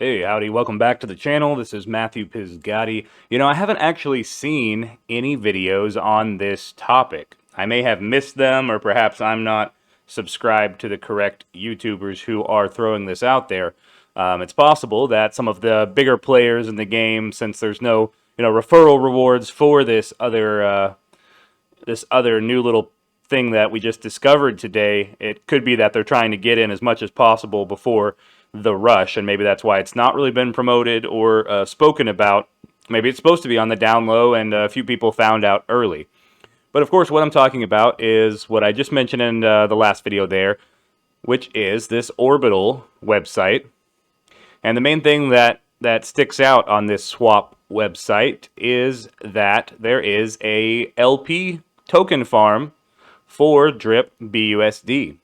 Hey, howdy, welcome back to the channel. This is Matthew Pizgatti. I haven't actually seen any videos on this topic. I may have missed them, or perhaps I'm not subscribed to the correct YouTubers who are throwing this out there. It's possible that some of the bigger players in the game, since there's no, referral rewards for this other new little thing that we just discovered today, it could be that they're trying to get in as much as possible before the rush, and maybe that's why it's not really been promoted or spoken about. Maybe it's supposed to be on the down low, and a few people found out early. But of course, what I'm talking about is what I just mentioned in the last video there, which is this Orbital website. And the main thing that sticks out on this swap website is that there is a LP token farm for DRIP BUSD.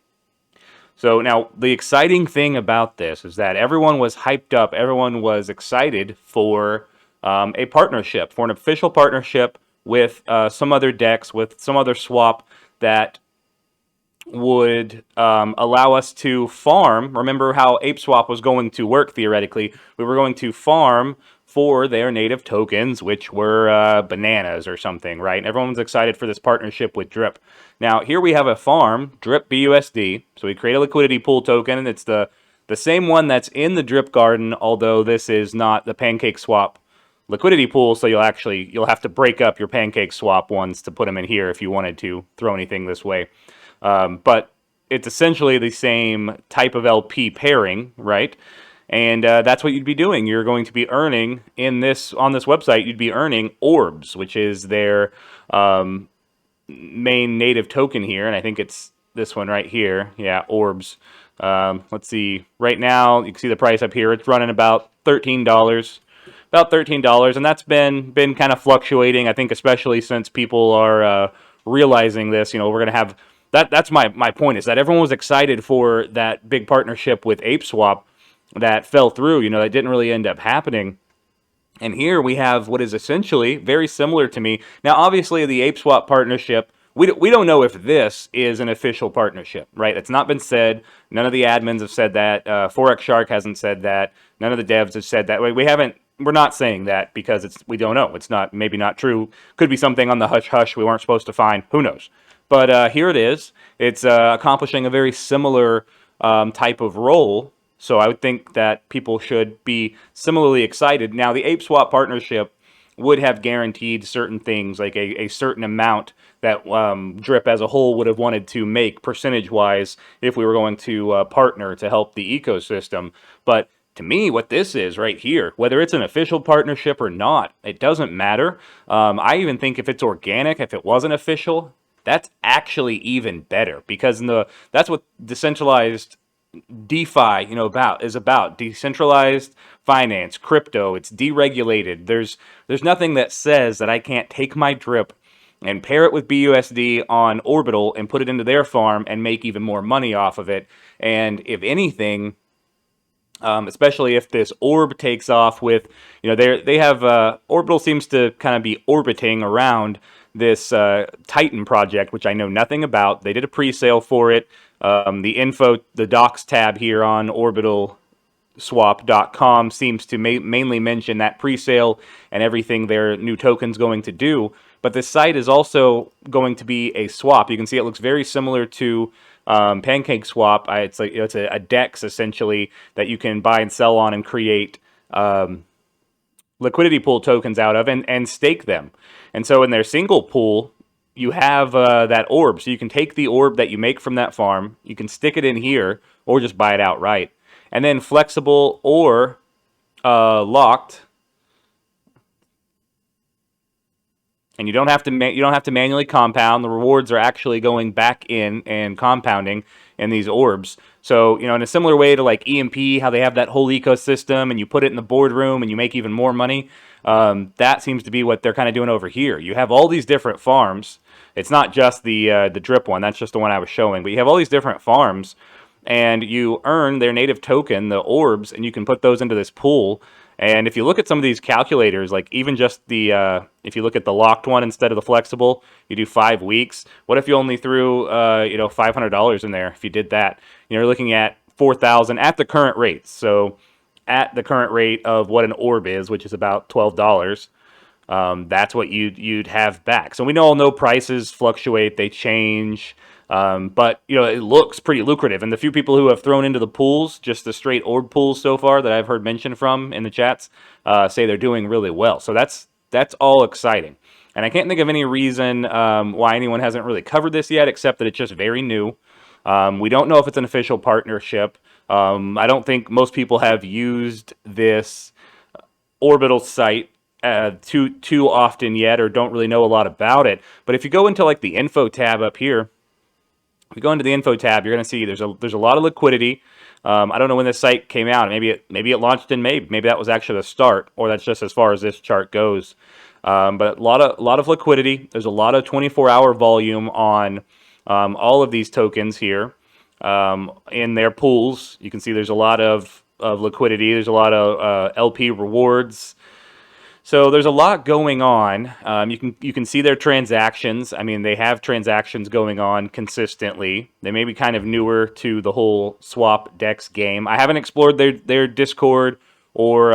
So now the exciting thing about this is that everyone was hyped up, everyone was excited for a partnership, for an official partnership with some other DEX, with some other swap that would allow us to farm. Remember how ApeSwap was going to work theoretically? We were going to farm for their native tokens, which were bananas or something, right? And everyone's excited for this partnership with DRIP. Now, here we have a farm, DRIP BUSD. So we create a liquidity pool token, and it's the same one that's in the DRIP Garden, although this is not the PancakeSwap liquidity pool, so you'll have to break up your PancakeSwap ones to put them in here if you wanted to throw anything this way. But it's essentially the same type of LP pairing, right? And that's what you'd be doing. You're going to be earning on this website. You'd be earning orbs, which is their main native token here, and I think it's this one right here. Yeah, orbs. Let's see. Right now, you can see the price up here. It's running about $13. About $13, and that's been kind of fluctuating. I think especially since people are realizing this. We're going to have that. That's my point, is that everyone was excited for that big partnership with ApeSwap that fell through. That didn't really end up happening. And here we have what is essentially very similar to me. Now, obviously, the ApeSwap partnership, we don't know if this is an official partnership, right? It's not been said. None of the admins have said that. Forex Shark hasn't said that. None of the devs have said that. We're not saying that because we don't know. It's maybe not true. Could be something on the hush-hush we weren't supposed to find. Who knows? But here it is. It's accomplishing a very similar type of role. So I would think that people should be similarly excited. Now, the ApeSwap partnership would have guaranteed certain things, like a certain amount that DRIP as a whole would have wanted to make percentage-wise if we were going to partner to help the ecosystem. But to me, what this is right here, whether it's an official partnership or not, it doesn't matter. I even think if it's organic, if it wasn't official, that's actually even better, because that's what decentralized DeFi, is about. Decentralized finance, crypto. It's deregulated. There's nothing that says that I can't take my DRIP and pair it with BUSD on Orbital and put it into their farm and make even more money off of it. And if anything, especially if this orb takes off with, they have Orbital seems to kind of be orbiting around this Titan project, which I know nothing about. They did a pre-sale for it. The docs tab here on orbitalswap.com seems to mainly mention that pre-sale and everything their new token's going to do. But this site is also going to be a swap. You can see it looks very similar to PancakeSwap. It's a DEX essentially that you can buy and sell on and create liquidity pool tokens out of and stake them. And so in their single pool, you have that orb. So you can take the orb that you make from that farm, you can stick it in here, or just buy it outright. And then flexible or locked, and you don't have to manually compound. The rewards are actually going back in and compounding in these orbs. So, in a similar way to like EMP, how they have that whole ecosystem and you put it in the boardroom and you make even more money, that seems to be what they're kind of doing over here. You have all these different farms. It's not just the DRIP one. That's just the one I was showing. But you have all these different farms, and you earn their native token, the orbs, and you can put those into this pool. And if you look at some of these calculators, like even just if you look at the locked one instead of the flexible, you do 5 weeks. What if you only threw, $500 in there? If you did that, you're looking at 4,000 at the current rates. So at the current rate of what an orb is, which is about $12, that's what you'd have back. So we all know prices fluctuate, they change, but it looks pretty lucrative. And the few people who have thrown into the pools, just the straight orb pools so far that I've heard mentioned from in the chats, say they're doing really well. So that's all exciting. And I can't think of any reason why anyone hasn't really covered this yet, except that it's just very new. We don't know if it's an official partnership. I don't think most people have used this orbital site too often yet, or don't really know a lot about it. But if you go into like the info tab up here, if you go into the info tab, you're going to see there's a lot of liquidity. I don't know when this site came out. Maybe it launched in May. Maybe that was actually the start, or that's just as far as this chart goes. But a lot of liquidity. There's a lot of 24-hour volume on all of these tokens here in their pools. You can see there's a lot of liquidity. There's a lot of LP rewards. So there's a lot going on. You can see their transactions. I mean, they have transactions going on consistently. They may be kind of newer to the whole swap DEX game. I haven't explored their Discord or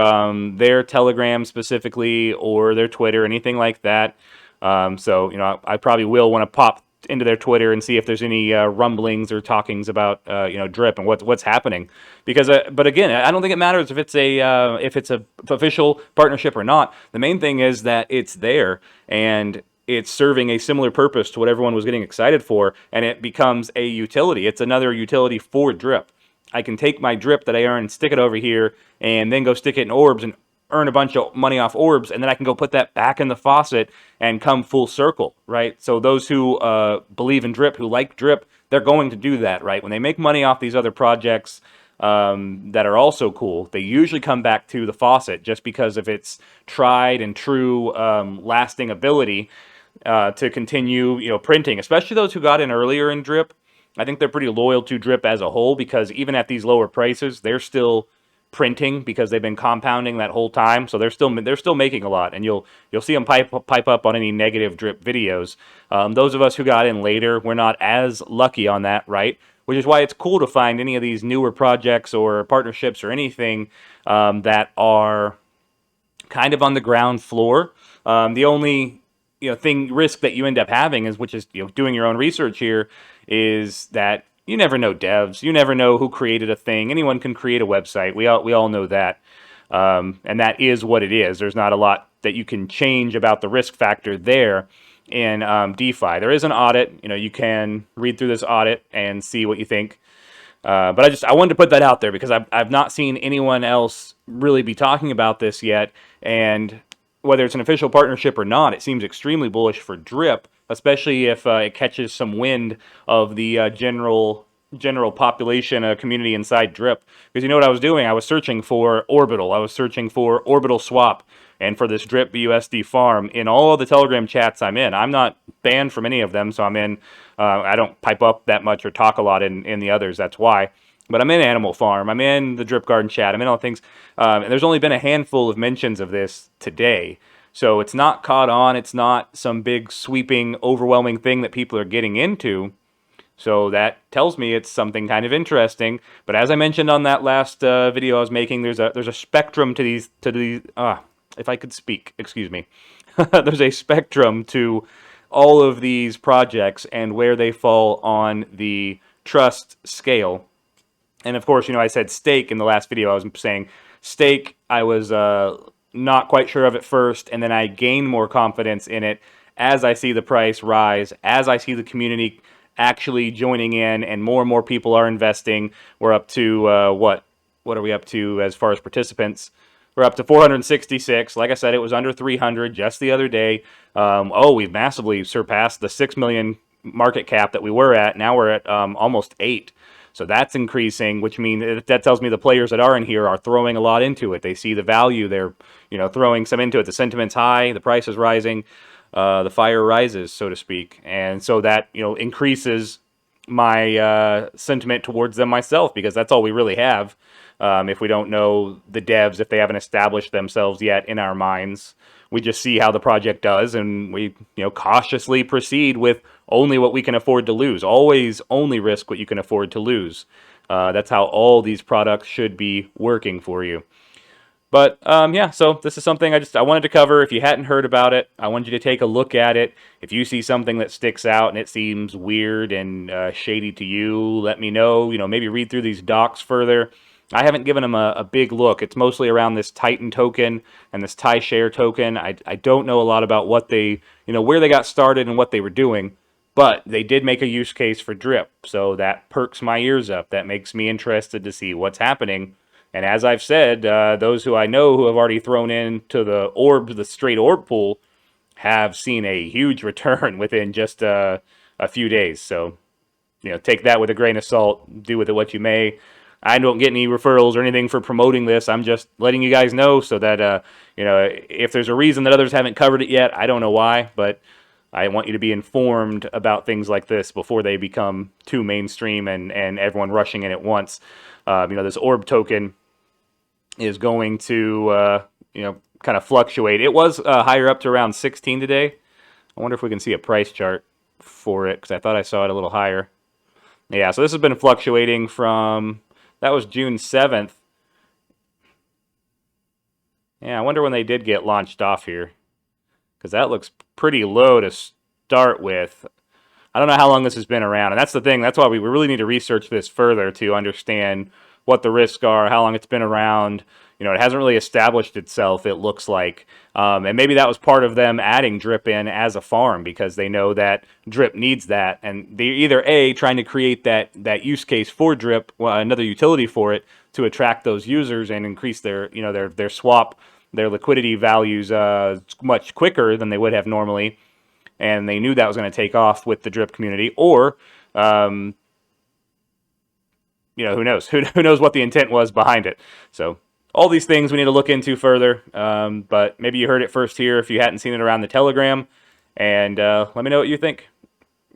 their Telegram specifically, or their Twitter, anything like that. So I probably will want to pop into their Twitter and see if there's any rumblings or talkings about DRIP and what's happening. Because but again, I don't think it matters if it's a official partnership or not. The main thing is that it's there and it's serving a similar purpose to what everyone was getting excited for, and it becomes a utility. It's another utility for DRIP. I can take my DRIP that I earn and stick it over here, and then go stick it in orbs and earn a bunch of money off orbs, and then I can go put that back in the faucet and come full circle, right? So those who believe in DRIP, who like DRIP, they're going to do that, right? When they make money off these other projects that are also cool, they usually come back to the faucet just because of its tried and true lasting ability to continue, printing. Especially those who got in earlier in DRIP. I think they're pretty loyal to DRIP as a whole, because even at these lower prices, they're still printing because they've been compounding that whole time. So they're still making a lot, and you'll see them pipe up on any negative DRIP videos. Those of us who got in later, we're not as lucky on that, right? Which is why it's cool to find any of these newer projects or partnerships or anything that are kind of on the ground floor. The only risk that you end up having is, which is doing your own research here, is that you never know devs. You never know who created a thing. Anyone can create a website. We all know that. And that is what it is. There's not a lot that you can change about the risk factor there in DeFi. There is an audit. You can read through this audit and see what you think. But I wanted to put that out there because I've not seen anyone else really be talking about this yet. And whether it's an official partnership or not, it seems extremely bullish for DRIP, especially if it catches some wind of the general population community inside DRIP. Because you know what I was doing? I was searching for Orbital. I was searching for Orbital Swap and for this DRIP BUSD farm in all of the Telegram chats I'm in. I'm not banned from any of them, so I'm in. I don't pipe up that much or talk a lot in the others. That's why. But I'm in Animal Farm. I'm in the DRIP Garden chat. I'm in all things. And there's only been a handful of mentions of this today. So it's not caught on. It's not some big, sweeping, overwhelming thing that people are getting into. So that tells me it's something kind of interesting. But as I mentioned on that last video I was making, there's a spectrum to these. If I could speak, excuse me. There's a spectrum to all of these projects and where they fall on the trust scale. And of course, I said stake in the last video. I was saying stake, I was not quite sure of at first, and then I gained more confidence in it as I see the price rise, as I see the community actually joining in, and more people are investing. We're up to, what are we up to as far as participants? We're up to 466. Like I said, it was under 300 just the other day. We've massively surpassed the 6 million market cap that we were at. Now we're at almost 8. So that's increasing, which means that tells me the players that are in here are throwing a lot into it. They see the value. They're, throwing some into it. The sentiment's high. The price is rising. The fire rises, so to speak. And so that, increases my sentiment towards them myself, because that's all we really have. If we don't know the devs, if they haven't established themselves yet in our minds, we just see how the project does, and we, cautiously proceed with only what we can afford to lose. Always only risk what you can afford to lose. That's how all these products should be working for you. But yeah, so this is something I wanted to cover. If you hadn't heard about it, I wanted you to take a look at it. If you see something that sticks out and it seems weird and shady to you, let me know. Maybe read through these docs further. I haven't given them a big look. It's mostly around this Titan token and this Tie Share token. I don't know a lot about what they, where they got started and what they were doing. But they did make a use case for DRIP, so that perks my ears up. That makes me interested to see what's happening. And as I've said, those who I know who have already thrown into the straight orb pool, have seen a huge return within just a few days. So, take that with a grain of salt. Do with it what you may. I don't get any referrals or anything for promoting this. I'm just letting you guys know so that, if there's a reason that others haven't covered it yet, I don't know why, but I want you to be informed about things like this before they become too mainstream and everyone rushing in at once. This orb token is going to, kind of fluctuate. It was higher up to around 16 today. I wonder if we can see a price chart for it because I thought I saw it a little higher. Yeah, so this has been fluctuating from, that was June 7th. Yeah, I wonder when they did get launched off here because that looks pretty low to start with. I don't know how long this has been around, and that's the thing. That's why we really need to research this further to understand what the risks are, how long it's been around. It hasn't really established itself, it looks like. And maybe that was part of them adding DRIP in as a farm because they know that DRIP needs that. And they're either A, trying to create that use case for DRIP, another utility for it, to attract those users and increase their, their swap, their liquidity values much quicker than they would have normally. And they knew that was going to take off with the DRIP community. Or, who knows? Who knows what the intent was behind it? So all these things we need to look into further. But maybe you heard it first here if you hadn't seen it around the Telegram. And let me know what you think.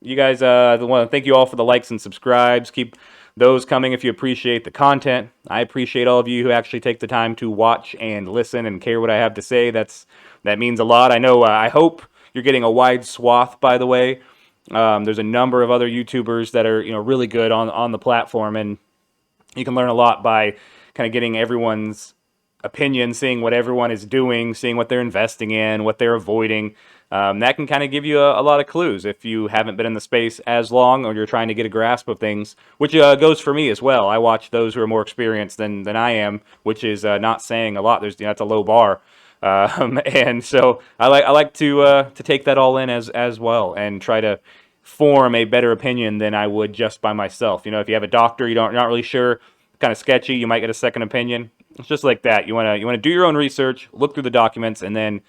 You guys, I want to thank you all for the likes and subscribes. Keep those coming if you appreciate the content. I appreciate all of you who actually take the time to watch and listen and care what I have to say. That means a lot. I know. I hope you're getting a wide swath, by the way. There's a number of other YouTubers that are really good on the platform, and you can learn a lot by kind of getting everyone's opinion, seeing what everyone is doing, seeing what they're investing in, what they're avoiding. That can kind of give you a lot of clues if you haven't been in the space as long or you're trying to get a grasp of things, which goes for me as well. I watch those who are more experienced than I am, which is not saying a lot. That's a low bar. And so I like to take that all in as well and try to form a better opinion than I would just by myself. If you have a doctor, you're not really sure, kind of sketchy, you might get a second opinion. It's just like that. You want to do your own research, look through the documents, and then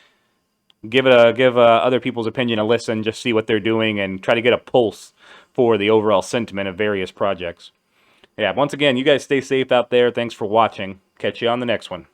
give other people's opinion a listen. Just see what they're doing and try to get a pulse for the overall sentiment of various projects. Yeah. Once again, you guys stay safe out there. Thanks for watching. Catch you on the next one.